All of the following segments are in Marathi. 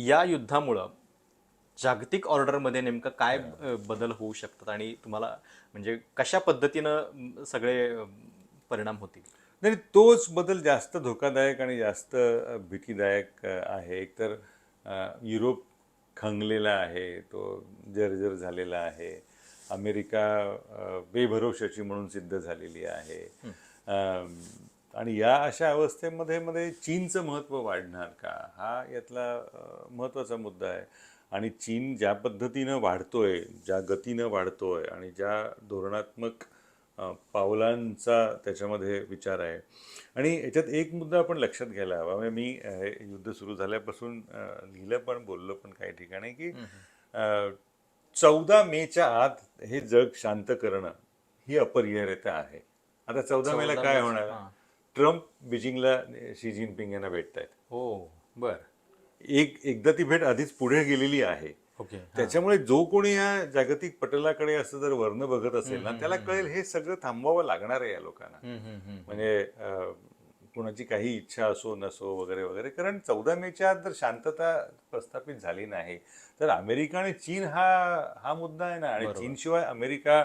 या युद्धामुळं जागतिक ऑर्डरमध्ये नेमकं काय बदल होऊ शकतात आणि तुम्हाला म्हणजे कशा पद्धतीनं सगळे परिणाम होतील? नाही, तोच बदल जास्त धोकादायक आणि जास्त भीतीदायक आहे. एकतर युरोप खंगलेला आहे, तो जर्जर झालेला आहे. अमेरिका बेभरवशाची म्हणून सिद्ध झालेली आहे. आणि या अशा अवस्थेमध्ये मध्ये चीनचं महत्त्व वाढणार का, हा यातला महत्त्वाचा मुद्दा आहे. आणि चीन ज्या पद्धतीनं वाढतोय, ज्या गतीनं वाढतोय आणि ज्या धोरणात्मक पावलांचा त्याच्यामध्ये विचार आहे. आणि याच्यात एक मुद्दा आपण लक्षात घ्यायला हवा. म्हणजे मी हे युद्ध सुरू झाल्यापासून लिहिलं पण बोललो पण काही ठिकाणी की 14 मेच्या आत हे जग शांत करणं ही अपरिहार्यता आहे. आता 14 मेला काय होणार? ट्रम्प बीजिंगला शी जिनपिंग यांना भेटत आहेत. हो, बर. एकदा ती भेट आधीच पुढे गेलेली आहे. ओके. त्याच्यामुळे जो कोणी या जागतिक पटलाकडे असं जर वर्ण बघत असेल ना, त्याला कळेल हे सगळं थांबवावं लागणार आहे या लोकांना. म्हणजे कुणाची काही इच्छा असो नसो वगैरे वगैरे. कारण 14 मेच्या आत जर शांतता प्रस्थापित झाली नाही तर अमेरिका आणि चीन हा मुद्दा आहे ना. आणि चीनशिवाय अमेरिका,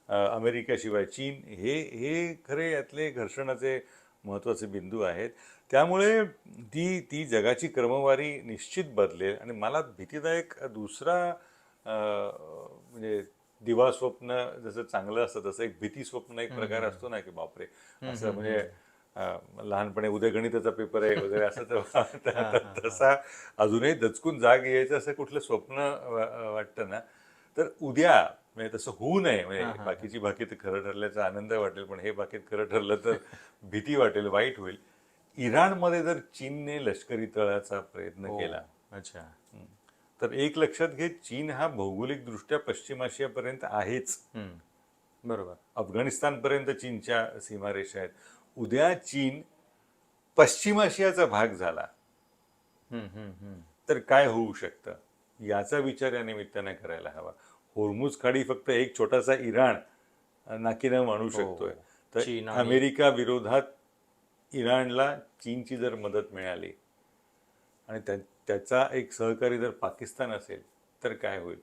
अमेरिकेशिवाय चीन हे खरे यातले घर्षणाचे महत्त्वाचे बिंदू आहेत. त्यामुळे ती जगाची क्रमवारी निश्चित बदलेल. आणि मला भीतीदायक दुसरा म्हणजे दिवा स्वप्न जसं चांगलं असतं तसं एक भीती स्वप्न एक प्रकार असतो ना, की बापरे असं म्हणजे लहानपणी उद्या गणिताचा पेपर आहे वगैरे असं तर तसा अजूनही दचकून जाग यायचं असं कुठलं स्वप्न वाटतं ना, तर उद्या म्हणजे तसं होऊ नये. म्हणजे बाकीची बाकी तर खरं ठरल्याचा आनंद वाटेल, पण हे बाकीत खरं ठरलं तर भीती वाटेल, वाईट होईल. इराणमध्ये जर चीनने लष्करी तळाचा प्रयत्न केला, अच्छा, तर एक लक्षात घे, चीन हा भौगोलिकदृष्ट्या पश्चिम आशियापर्यंत आहेच. बरोबर. अफगाणिस्तानपर्यंत चीनच्या सीमारेषा आहेत. उद्या चीन पश्चिम आशियाचा भाग झाला तर काय होऊ शकतं, याचा विचार या निमित्ताने करायला हवा. होर्मुझ खाडी फक्त एक छोटासा इराण नाकीनं मानू शकतोय. तर अमेरिका विरोधात इराणला चीनची जर मदत मिळाली आणि त्याचा एक सहकारी जर पाकिस्तान असेल तर काय होईल,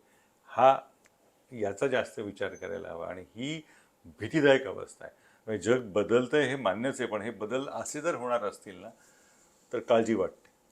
याचा जास्त विचार करायला हवा. आणि ही भीतीदायक अवस्था आहे. म्हणजे जग बदलतंय हे मान्यच आहे, पण हे बदल असे जर होणार असतील ना तर काळजी वाटते.